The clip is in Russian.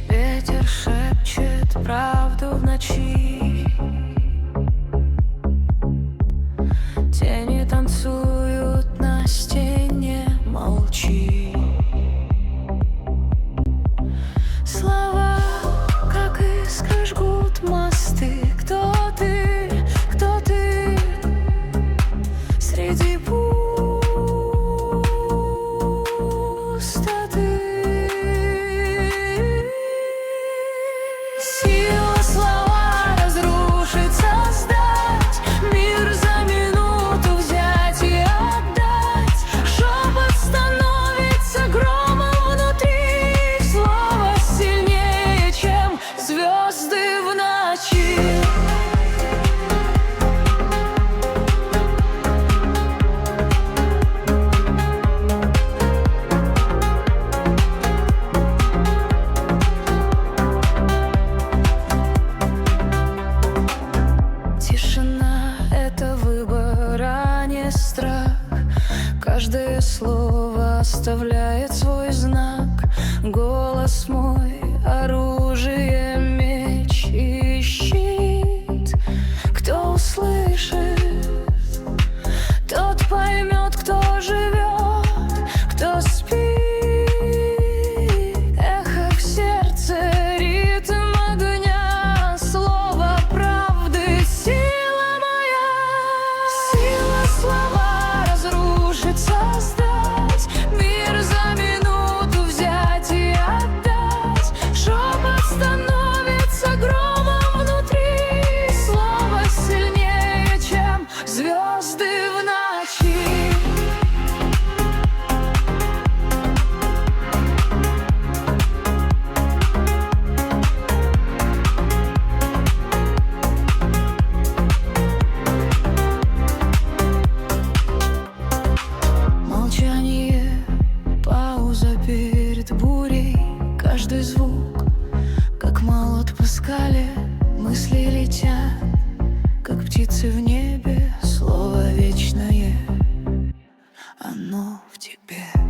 Ветер шепчет правду в ночи, тени танцуют на стене, молчи. Слова, как искры, жгут мосты. Кто ты среди пустоты? Сила слова разрушить, создать мир за минуту, взять и отдать. Шепот становится громом внутри, слово сильнее, чем звезды в ночи. Тишина — это выбор, а не страх. Каждое слово оставляет свой знак. Голос мой — оружие, меч и щит. Кто услышит, тот поймет, кто живет, кто спит. Эхо в сердце, ритм огня, слово правды, сила моя. Сила слова разрушить, создать мир за минуту, взять и отдать. Шепот становится громом внутри, слово сильнее, чем звезды в ночи. Молчание, пауза перед бурей. Каждый звук, как молот по скале. Мысли летят, как птицы в небе. Слово вечное, оно в тебе.